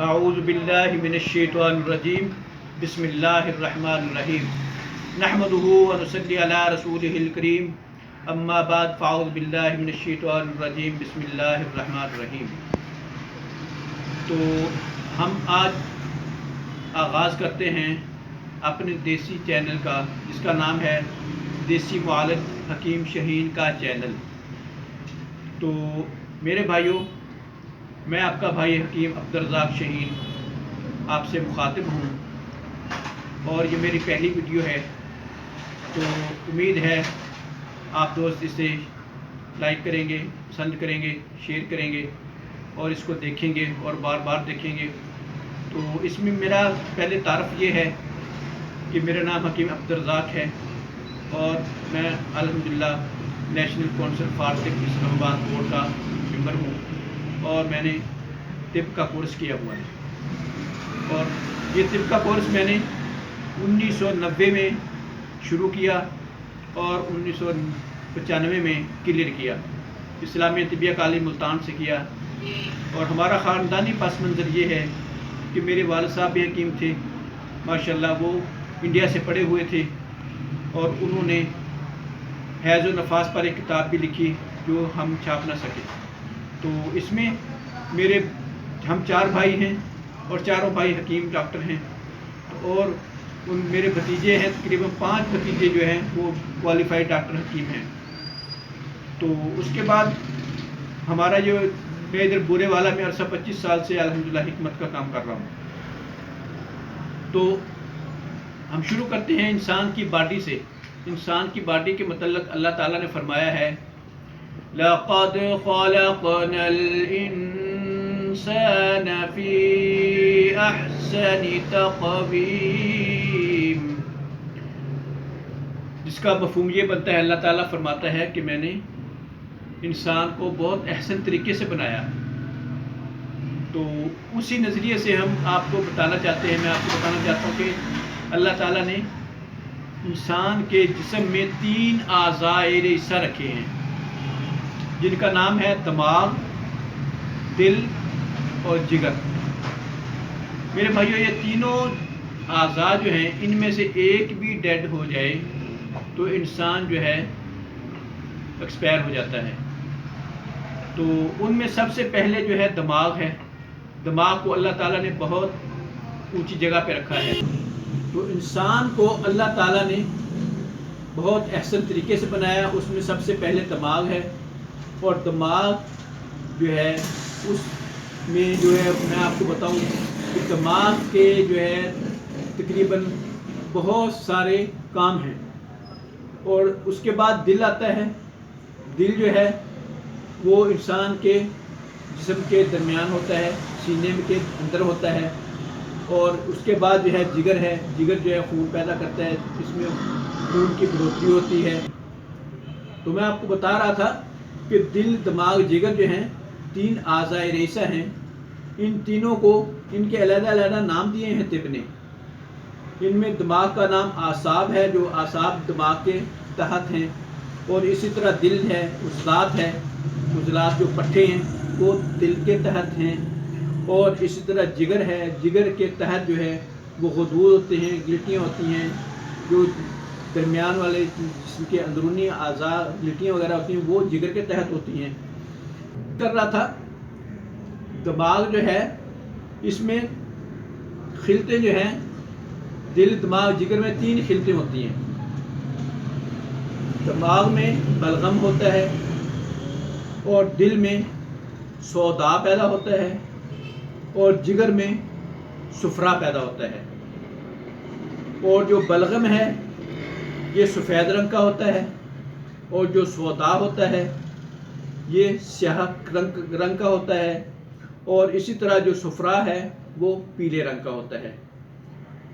اعوذ باللہ من الشیطان الرجیم بسم اللہ الرحمن الرحیم نحمده ونصلی علی رسولہ الکریم اما بعد فاعوذ باللہ من الشیطان الرجیم بسم اللہ الرحمن الرحیم۔ تو ہم آج آغاز کرتے ہیں اپنے دیسی چینل کا، جس کا نام ہے دیسی والد حکیم شہین کا چینل۔ تو میرے بھائیوں، میں آپ کا بھائی حکیم عبدالرزاق شہین آپ سے مخاطب ہوں، اور یہ میری پہلی ویڈیو ہے۔ تو امید ہے آپ دوست اسے لائک کریں گے، پسند کریں گے، شیئر کریں گے اور اس کو دیکھیں گے اور بار بار دیکھیں گے۔ تو اس میں میرا پہلے تعارف یہ ہے کہ میرا نام حکیم عبدالرزاق ہے اور میں الحمدللہ نیشنل کونسل فار طب اسلام آباد بورڈ کا ممبر ہوں، اور میں نے طب کا کورس کیا ہوا ہے۔ اور یہ طب کا کورس میں نے 1990 میں شروع کیا اور 1995 میں کلیئر کیا، اسلامیہ طبیہ کالج ملتان سے کیا۔ اور ہمارا خاندانی پس منظر یہ ہے کہ میرے والد صاحب بھی حکیم تھے ماشاءاللہ، وہ انڈیا سے پڑھے ہوئے تھے، اور انہوں نے حیض و نفاس پر ایک کتاب بھی لکھی جو ہم چھاپ نہ سکے۔ تو اس میں ہم 4 بھائی ہیں اور چاروں بھائی حکیم ڈاکٹر ہیں، اور میرے بھتیجے ہیں، تقریباً 5 بھتیجے جو ہیں وہ کوالیفائڈ ڈاکٹر حکیم ہیں۔ تو اس کے بعد ہمارا جو میں ادھر بورے والا میں عرصہ 25 سال سے الحمدللہ حکمت کا کام کر رہا ہوں۔ تو ہم شروع کرتے ہیں انسان کی باڈی سے۔ انسان کی باڈی کے متعلق اللہ تعالیٰ نے فرمایا ہے لَقَدْ خَلَقْنَا الْإِنسَانَ فِي أَحْسَنِ تَقْوِيمٍ، جس کا مفہوم یہ بنتا ہے، اللہ تعالیٰ فرماتا ہے کہ میں نے انسان کو بہت احسن طریقے سے بنایا۔ تو اسی نظریے سے ہم آپ کو بتانا چاہتے ہیں، میں آپ کو بتانا چاہتا ہوں کہ اللہ تعالیٰ نے انسان کے جسم میں 3 اعضاء رئیسہ رکھے ہیں، جن کا نام ہے دماغ، دل اور جگر۔ میرے بھائیو، یہ تینوں اعضاء جو ہیں، ان میں سے ایک بھی ڈیڈ ہو جائے تو انسان جو ہے ایکسپائر ہو جاتا ہے۔ تو ان میں سب سے پہلے جو ہے دماغ ہے۔ دماغ کو اللہ تعالیٰ نے بہت اونچی جگہ پہ رکھا ہے۔ تو انسان کو اللہ تعالیٰ نے بہت احسن طریقے سے بنایا، اس میں سب سے پہلے دماغ ہے، اور دماغ جو ہے اس میں جو ہے میں آپ کو بتاؤں کہ دماغ کے جو ہے تقریباً بہت سارے کام ہیں۔ اور اس کے بعد دل آتا ہے۔ دل جو ہے وہ انسان کے جسم کے درمیان ہوتا ہے، سینے کے اندر ہوتا ہے۔ اور اس کے بعد جو ہے جگر ہے۔ جگر جو ہے خون پیدا کرتا ہے، اس میں خون کی بڑھوتری ہوتی ہے۔ تو میں آپ کو بتا رہا تھا کہ دل، دماغ، جگر جو ہیں 3 اعضاء رئیسہ ہیں۔ ان تینوں کو ان کے علیحدہ علیحدہ نام دیے ہیں طب نے۔ ان میں دماغ کا نام اعصاب ہے، جو اعصاب دماغ کے تحت ہیں، اور اسی طرح دل ہے، عضلات ہے، عضلات جو پٹھے ہیں وہ دل کے تحت ہیں، اور اسی طرح جگر ہے، جگر کے تحت جو ہے وہ غدود ہوتے ہیں، گلٹیاں ہوتی ہیں، جو درمیان والے جسم کے اندرونی اعضاء گلٹیاں وغیرہ ہوتی ہیں وہ جگر کے تحت ہوتی ہیں۔ کر رہا تھا دماغ جو ہے اس میں خلطیں جو ہیں، دل، دماغ، جگر میں 3 خلطیں ہوتی ہیں۔ دماغ میں بلغم ہوتا ہے، اور دل میں سودا پیدا ہوتا ہے، اور جگر میں صفرا پیدا ہوتا ہے۔ اور جو بلغم ہے یہ سفید رنگ کا ہوتا ہے، اور جو سودا ہوتا ہے یہ سیاہ رنگ کا ہوتا ہے، اور اسی طرح جو صفرا ہے وہ پیلے رنگ کا ہوتا ہے۔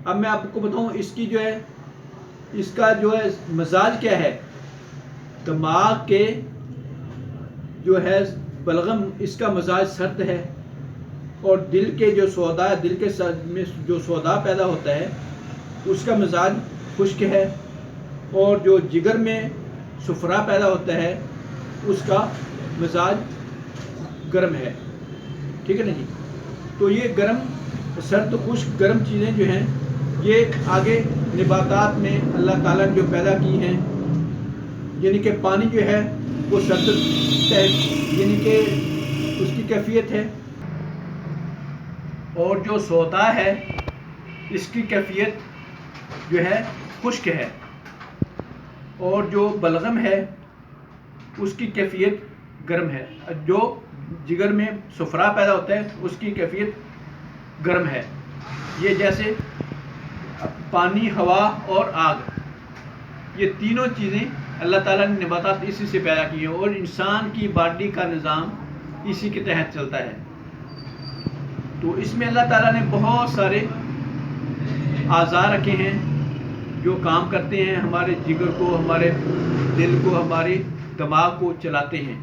اب میں آپ کو بتاؤں اس کا جو ہے مزاج کیا ہے۔ دماغ کے جو ہے بلغم، اس کا مزاج سرد ہے، اور دل کے جو سودا، دل کے میں جو سودا پیدا ہوتا ہے اس کا مزاج خشک ہے، اور جو جگر میں صفرا پیدا ہوتا ہے اس کا مزاج گرم ہے۔ ٹھیک ہے نا جی؟ تو یہ گرم سرد خشک گرم چیزیں جو ہیں یہ آگے نباتات میں اللہ تعالیٰ نے جو پیدا کی ہیں، یعنی کہ پانی جو ہے وہ سرد یعنی کہ اس کی کیفیت ہے، اور جو سودا ہے اس کی کیفیت جو ہے خشک ہے، اور جو بلغم ہے اس کی کیفیت گرم ہے، جو جگر میں صفرا پیدا ہوتا ہے اس کی کیفیت گرم ہے۔ یہ جیسے پانی، ہوا اور آگ، یہ تینوں چیزیں اللہ تعالیٰ نے نباتات اسی سے پیدا کی ہیں، اور انسان کی باڈی کا نظام اسی کے تحت چلتا ہے۔ تو اس میں اللہ تعالیٰ نے بہت سارے اعضاء رکھے ہیں جو کام کرتے ہیں، ہمارے جگر کو، ہمارے دل کو، ہمارے دماغ کو چلاتے ہیں۔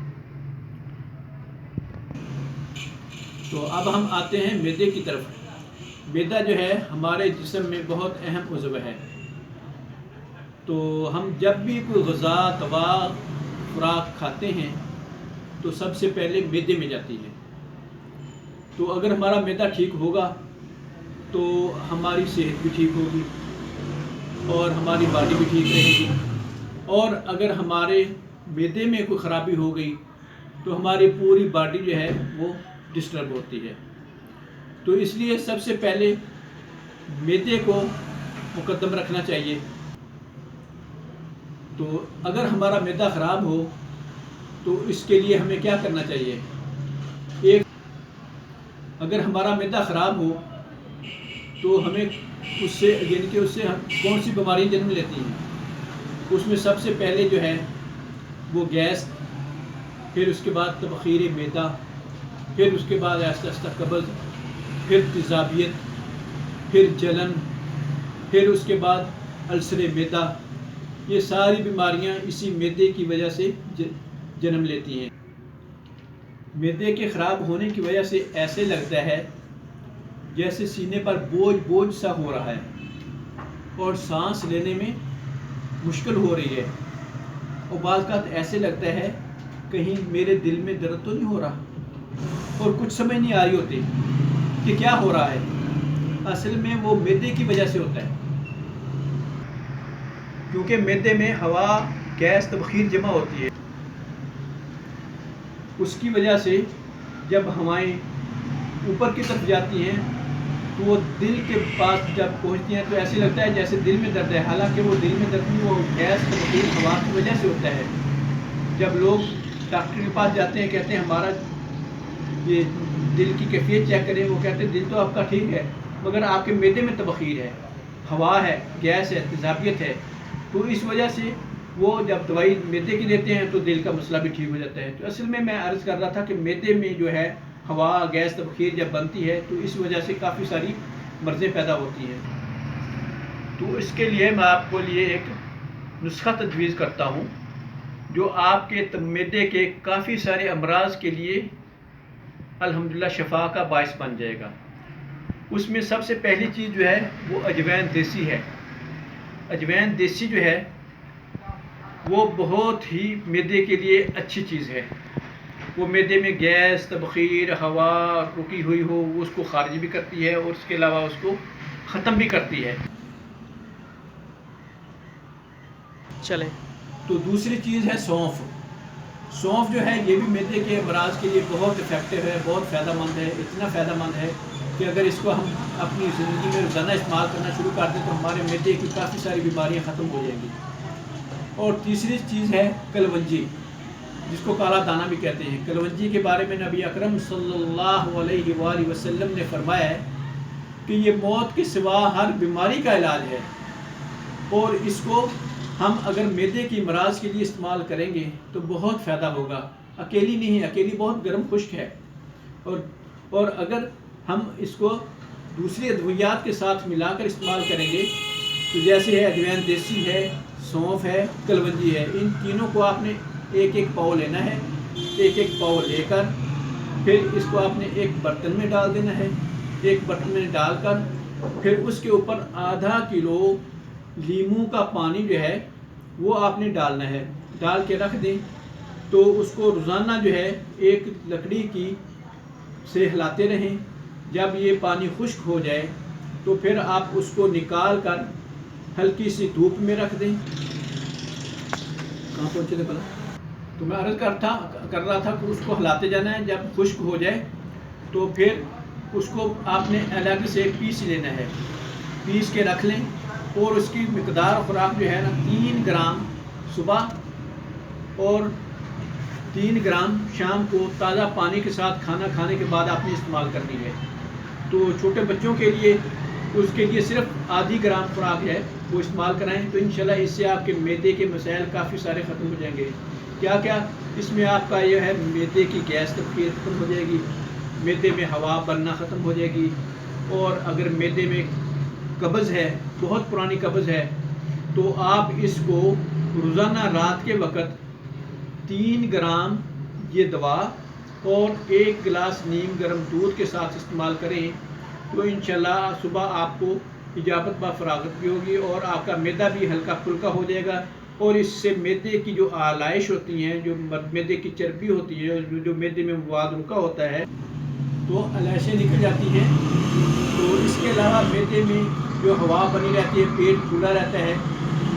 تو اب ہم آتے ہیں معدے کی طرف۔ معدہ جو ہے ہمارے جسم میں بہت اہم عضو ہے۔ تو ہم جب بھی کوئی غذا، دوا، خوراک کھاتے ہیں تو سب سے پہلے معدے میں جاتی ہے۔ تو اگر ہمارا معدہ ٹھیک ہوگا تو ہماری صحت بھی ٹھیک ہوگی اور ہماری باڈی بھی ٹھیک رہے گی، اور اگر ہمارے معدے میں کوئی خرابی ہو گئی تو ہماری پوری باڈی جو ہے وہ ڈسٹرب ہوتی ہے۔ تو اس لیے سب سے پہلے معدے کو مقدم رکھنا چاہیے۔ تو اگر ہمارا معدہ خراب ہو تو اس کے لیے ہمیں کیا کرنا چاہیے؟ اگر ہمارا معدہ خراب ہو تو ہمیں اس سے یعنی کہ اس سے کون سی بیماری جنم لیتی ہیں؟ اس میں سب سے پہلے جو ہے وہ گیس، پھر اس کے بعد تبخیر معدہ، پھر اس کے بعد آہستہ آہستہ قبض، پھر تیزابیت، پھر جلن، پھر اس کے بعد السر معدہ۔ یہ ساری بیماریاں اسی معدے کی وجہ سے جنم لیتی ہیں۔ معدے کے خراب ہونے کی وجہ سے ایسے لگتا ہے جیسے سینے پر بوجھ سا ہو رہا ہے اور سانس لینے میں مشکل ہو رہی ہے، اور بعض اوقات ایسے لگتا ہے کہیں میرے دل میں درد تو نہیں ہو رہا، اور کچھ سمجھ نہیں آ رہی ہوتی کہ کیا ہو رہا ہے۔ اصل میں وہ معدے کی وجہ سے ہوتا ہے، کیونکہ معدے میں ہوا، گیس، تبخیر جمع ہوتی ہے۔ اس کی وجہ سے جب ہوائیں اوپر کی طرف جاتی ہیں تو وہ دل کے پاس جب پہنچتی ہیں تو ایسے لگتا ہے جیسے دل میں درد ہے، حالانکہ وہ دل میں درد نہیں، وہ گیس، تبخیر، ہوا کی وجہ سے ہوتا ہے۔ جب لوگ ڈاکٹر کے پاس جاتے ہیں، کہتے ہیں ہمارا یہ دل کی کیفیت چیک کریں، وہ کہتے ہیں دل تو آپ کا ٹھیک ہے مگر آپ کے معدے میں تبخیر ہے، ہوا ہے، گیس ہے، تیزابیت ہے۔ تو اس وجہ سے وہ جب دوائی معدے کی دیتے ہیں تو دل کا مسئلہ بھی ٹھیک ہو جاتا ہے۔ تو اصل میں عرض کر رہا تھا کہ معدے میں جو ہے ہوا، گیس، تبخیر جب بنتی ہے تو اس وجہ سے کافی ساری مرضیں پیدا ہوتی ہیں۔ تو اس کے لیے میں آپ کو لیے ایک نسخہ تجویز کرتا ہوں جو آپ کے معدے کے کافی سارے امراض کے لیے الحمدللہ شفا کا باعث بن جائے گا۔ اس میں سب سے پہلی چیز جو ہے وہ اجوین دیسی ہے۔ اجوین دیسی جو ہے وہ بہت ہی معدے کے لیے اچھی چیز ہے۔ وہ معدے میں گیس، تبخیر، ہوا رکی ہوئی ہو وہ اس کو خارج بھی کرتی ہے، اور اس کے علاوہ اس کو ختم بھی کرتی ہے۔ چلے تو دوسری چیز ہے سونف۔ سونف جو ہے یہ بھی معدے کے امراض کے لیے بہت افیکٹو ہے، بہت فائدہ مند ہے، اتنا فائدہ مند ہے کہ اگر اس کو ہم اپنی زندگی میں روزانہ استعمال کرنا شروع کر دیں تو ہمارے معدے کی کافی ساری بیماریاں ختم ہو جائیں گی۔ اور تیسری چیز ہے کلونجی، جس کو کالا دانہ بھی کہتے ہیں۔ کلونجی کے بارے میں نبی اکرم صلی اللہ علیہ وآلہ وسلم نے فرمایا ہے کہ یہ موت کے سوا ہر بیماری کا علاج ہے، اور اس کو ہم اگر معدے کی امراض کے لیے استعمال کریں گے تو بہت فائدہ ہوگا۔ اکیلی نہیں، اکیلی بہت گرم خشک ہے، اور اگر ہم اس کو دوسری ادویات کے ساتھ ملا کر استعمال کریں گے تو جیسے ہے اجوین دیسی ہے، سونف ہے، کلونجی ہے، ان تینوں کو آپ نے ایک ایک پاؤ لینا ہے۔ ایک ایک پاؤ لے کر پھر اس کو آپ نے ایک برتن میں ڈال دینا ہے۔ ایک برتن میں ڈال کر پھر اس کے اوپر آدھا کلو لیموں کا پانی جو ہے وہ آپ نے ڈالنا ہے، ڈال کے رکھ دیں۔ تو اس کو روزانہ جو ہے ایک لکڑی کی سے ہلاتے رہیں، جب یہ پانی خشک ہو جائے تو پھر آپ اس کو نکال کر ہلکی سی دھوپ میں رکھ دیں. کہاں پہنچے تھے پہلے؟ تو میں عرض کر رہا تھا کہ اس کو ہلاتے جانا ہے. جب خشک ہو جائے تو پھر اس کو آپ نے الگ سے پیس لینا ہے. پیس کے رکھ لیں اور اس کی مقدار خوراک جو ہے نا 3 گرام صبح اور 3 گرام شام کو تازہ پانی کے ساتھ کھانا کھانے کے بعد آپ نے استعمال کرنی ہے. تو چھوٹے بچوں کے لیے اس کے لیے صرف آدھی گرام خوراک ہے وہ استعمال کرائیں تو انشاءاللہ اس سے آپ کے معدے کے مسائل کافی سارے ختم ہو جائیں گے. کیا اس میں آپ کا یہ ہے معدے کی گیس تبخیر ختم ہو جائے گی, معدے میں ہوا بننا ختم ہو جائے گی. اور اگر معدے میں قبض ہے, بہت پرانی قبض ہے, تو آپ اس کو روزانہ رات کے وقت 3 گرام یہ دوا اور 1 گلاس نیم گرم دودھ کے ساتھ استعمال کریں تو انشاءاللہ صبح آپ کو اجابت با فراغت بھی ہوگی اور آپ کا معدہ بھی ہلکا پھلکا ہو جائے گا. اور اس سے معدے کی جو آلائش ہوتی ہیں, جو معدے کی چربی ہوتی ہے, جو معدے میں مواد رکا ہوتا ہے تو علائشیں نکل جاتی ہیں. تو اس کے علاوہ معدے میں جو ہوا بنی رہتی ہے, پیٹ کھلا رہتا ہے,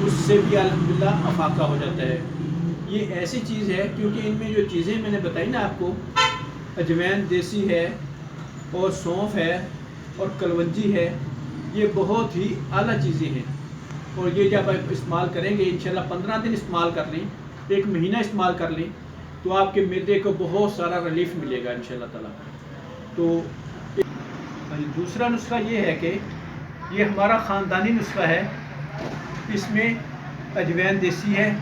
اس سے بھی الحمدللہ افاقہ ہو جاتا ہے. یہ ایسی چیز ہے کیونکہ ان میں جو چیزیں میں نے بتائی نا آپ کو, اجوین دیسی ہے اور سونف ہے اور کلونجی ہے, یہ بہت ہی اعلیٰ چیزیں ہیں. اور یہ جب آپ استعمال کریں گے انشاءاللہ 15 دن استعمال کر لیں, 1 مہینہ استعمال کر لیں تو آپ کے معدے کو بہت سارا ریلیف ملے گا انشاءاللہ تعالیٰ. تو دوسرا نسخہ یہ ہے کہ یہ ہمارا خاندانی نسخہ ہے. اس میں اجوین دیسی ہے,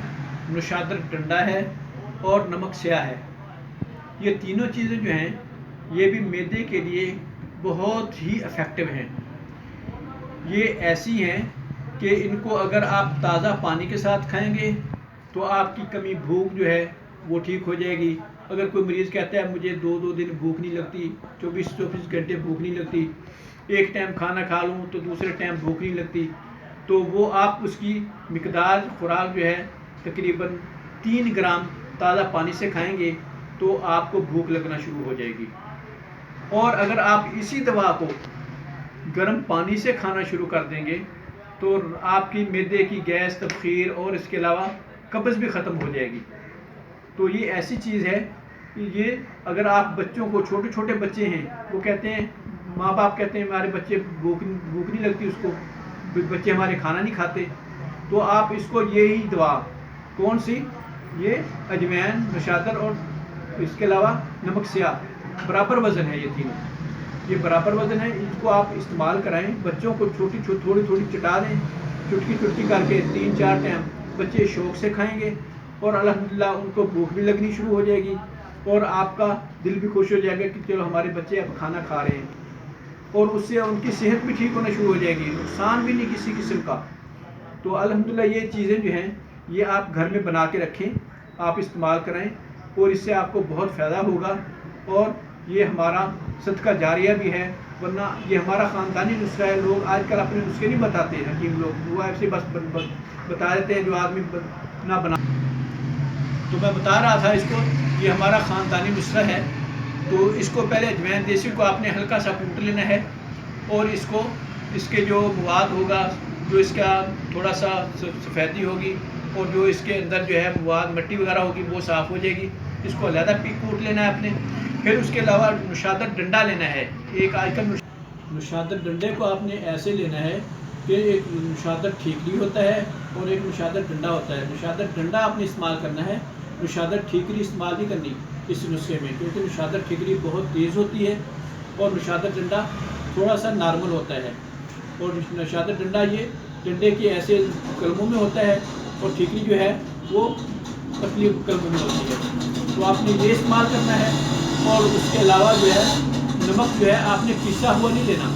نوشادر ڈنڈا ہے اور نمک سیاہ ہے. یہ تینوں چیزیں جو ہیں یہ بھی معدے کے لیے بہت ہی افیکٹو ہیں. یہ ایسی ہیں کہ ان کو اگر آپ تازہ پانی کے ساتھ کھائیں گے تو آپ کی کمی بھوک جو ہے وہ ٹھیک ہو جائے گی. اگر کوئی مریض کہتا ہے مجھے 2 دن بھوک نہیں لگتی, 24 گھنٹے بھوک نہیں لگتی, ایک ٹائم کھانا کھا لوں تو دوسرے ٹائم بھوک نہیں لگتی, تو وہ آپ اس کی مقدار خوراک جو ہے تقریباً 3 گرام تازہ پانی سے کھائیں گے تو آپ کو بھوک لگنا شروع ہو جائے گی. اور اگر آپ اسی دوا کو گرم پانی سے کھانا شروع کر دیں گے تو آپ کی معدے کی گیس تبخیر اور اس کے علاوہ قبض بھی ختم ہو جائے گی. تو یہ ایسی چیز ہے کہ یہ اگر آپ بچوں کو, چھوٹے بچے ہیں وہ کہتے ہیں, ماں باپ کہتے ہیں ہمارے بچے بھوک نہیں لگتی اس کو, بچے ہمارے کھانا نہیں کھاتے, تو آپ اس کو یہی دوا کون سی, یہ اجوین, نوشادر اور اس کے علاوہ نمک سیاہ برابر وزن ہے, یہ تینوں یہ برابر وزن ہے. اس کو آپ استعمال کرائیں, بچوں کو تھوڑی چٹا دیں, چٹکی کر کے 3-4 ٹائم بچے شوق سے کھائیں گے اور الحمدللہ ان کو بھوک بھی لگنی شروع ہو جائے گی اور آپ کا دل بھی خوش ہو جائے گا کہ چلو ہمارے بچے اب کھانا کھا رہے ہیں. اور اس سے ان کی صحت بھی ٹھیک ہونا شروع ہو جائے گی, نقصان بھی نہیں کسی قسم کا. تو الحمدللہ یہ چیزیں جو ہیں یہ آپ گھر میں بنا کے رکھیں, آپ استعمال کرائیں اور اس سے آپ کو بہت فائدہ ہوگا. اور یہ ہمارا صدقہ جاریہ بھی ہے, ورنہ یہ ہمارا خاندانی نسخہ ہے. لوگ آج کل اپنے نسخے نہیں بتاتے, حکیم لوگ وہ ایسے بس بتا دیتے ہیں جو آدمی نہ بنا. تو میں بتا رہا تھا اس کو, یہ ہمارا خاندانی نسخہ ہے. تو اس کو پہلے اجوین دیسی کو آپ نے ہلکا سا کوٹ لینا ہے اور اس کو, اس کے جو مواد ہوگا, جو اس کا تھوڑا سا سفیدی ہوگی اور جو اس کے اندر جو ہے مواد مٹی وغیرہ ہوگی وہ صاف ہو جائے گی. اس کو علیحدہ کوٹ لینا ہے آپ نے. پھر اس کے علاوہ نوشادر ڈنڈا لینا ہے. ایک آج کل نوشادر ڈنڈے کو آپ نے ایسے لینا ہے کہ ایک نوشادر ٹھیکری ہوتا ہے اور ایک نوشادر ڈنڈا ہوتا ہے. نوشادر ڈنڈا آپ نے استعمال کرنا ہے, نوشادر ٹھیکری استعمال نہیں کرنی اس نسخے میں, کیونکہ نوشادر ٹھیکری بہت تیز ہوتی ہے اور نوشادر ڈنڈا تھوڑا سا نارمل ہوتا ہے. اور نوشادر ڈنڈا یہ ڈنڈے کے ایسے کلموں میں ہوتا ہے اور ٹھیکری جو ہے وہ پتلی کلموں میں ہوتی ہے. تو آپ نے یہ استعمال کرنا ہے. اور اس کے علاوہ جو ہے نمک جو ہے آپ نے پیسا ہوا نہیں لینا,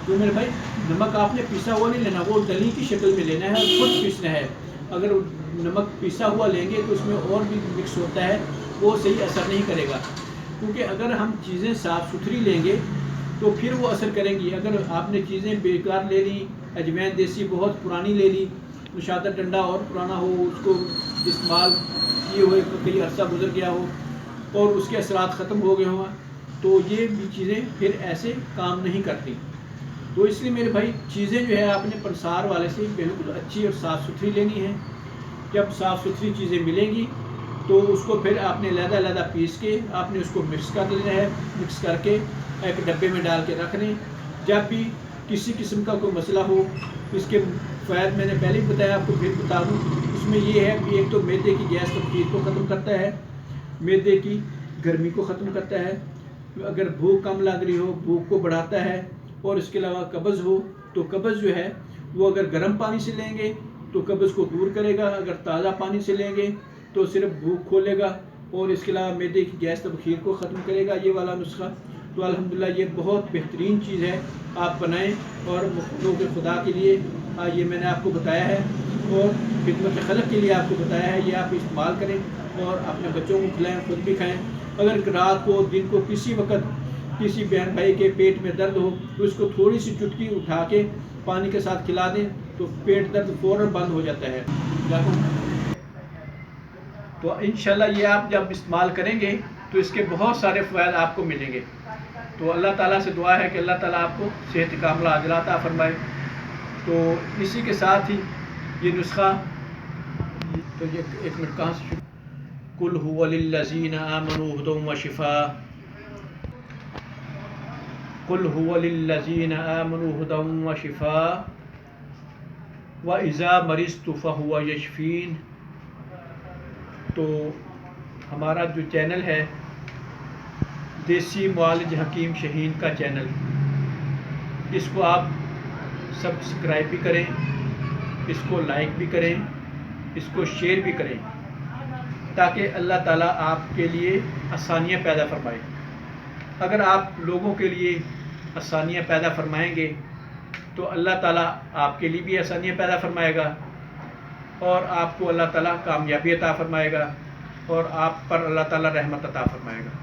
تو میرے بھائی نمک آپ نے پیسا ہوا نہیں لینا, وہ دلی کی شکل میں لینا ہے اور خود پیسنا ہے. اگر نمک پیسا ہوا لیں گے تو اس میں اور بھی مکس ہوتا ہے, وہ صحیح اثر نہیں کرے گا. کیونکہ اگر ہم چیزیں صاف ستھری لیں گے تو پھر وہ اثر کریں گی. اگر آپ نے چیزیں بیکار لے لیں, اجوین دیسی بہت پرانی لے لی, نوشادر ڈنڈا اور پرانا ہو, اس کو استعمال کیے ہوئے کئی عرصہ گزر گیا ہو اور اس کے اثرات ختم ہو گئے ہوں, تو یہ بھی چیزیں پھر ایسے کام نہیں کرتی. تو اس لیے میرے بھائی چیزیں جو ہے آپ نے پنسار والے سے بالکل اچھی اور صاف ستھری لینی ہے. جب صاف ستھری چیزیں ملیں گی تو اس کو پھر آپ نے علیحدہ علیحدہ پیس کے آپ نے اس کو مکس کر لینا ہے. مکس کر کے ایک ڈبے میں ڈال کے رکھ لیں. جب بھی کسی قسم کا کوئی مسئلہ ہو، اس کے فوائد میں نے پہلے ہی بتایا، آپ کو پھر بتا دوں. اس میں یہ ہے کہ ایک تو معدے کی گیس تبخیر کو ختم کرتا ہے، معدے کی گرمی کو ختم کرتا ہے، اگر بھوک کم لگ رہی ہو بھوک کو بڑھاتا ہے، اور اس کے علاوہ قبض ہو تو قبض جو ہے وہ اگر گرم پانی سے لیں گے تو قبض کو دور کرے گا، اگر تازہ پانی سے لیں گے تو صرف بھوک کھولے گا، اور اس کے علاوہ معدے کی گیس تبخیر کو ختم کرے گا یہ والا نسخہ. تو الحمدللہ یہ بہت بہترین چیز ہے، آپ بنائیں اور مخلوق خدا کے لیے یہ میں نے آپ کو بتایا ہے اور خدمت خلق کے لیے آپ کو بتایا ہے. یہ آپ استعمال کریں اور اپنے بچوں کو کھلائیں، خود بھی کھائیں. اگر رات کو دن کو کسی وقت کسی بہن بھائی کے پیٹ میں درد ہو تو اس کو تھوڑی سی چٹکی اٹھا کے پانی کے ساتھ کھلا دیں تو پیٹ درد فوراً بند ہو جاتا ہے. تو انشاءاللہ یہ آپ جب استعمال کریں گے تو اس کے بہت سارے فوائد آپ کو ملیں گے. تو اللہ تعالیٰ سے دعا ہے کہ اللہ تعالیٰ آپ کو صحت کاملہ عاجلہ عطا فرمائے. تو اسی کے ساتھ ہی یہ نسخہ، تو یہ ایک منٹ کہاں سے قل هو للذین آمنوا ھدی وشفاء، قل هو للذین آمنوا ھدی وشفاء وَإِذَا مَرِضْتُ فَهُوَ يَشْفِينِ. تو ہمارا جو چینل ہے دیسی معالج حکیم شہین کا چینل، اس کو آپ سبسکرائب بھی کریں، اس کو لائک بھی کریں، اس کو شیئر بھی کریں، تاکہ اللہ تعالیٰ آپ کے لیے آسانیاں پیدا فرمائے. اگر آپ لوگوں کے لیے آسانیاں پیدا فرمائیں گے تو اللہ تعالیٰ آپ کے لیے بھی آسانیاں پیدا فرمائے گا، اور آپ کو اللہ تعالیٰ کامیابی عطا فرمائے گا، اور آپ پر اللہ تعالیٰ رحمت عطا فرمائے گا.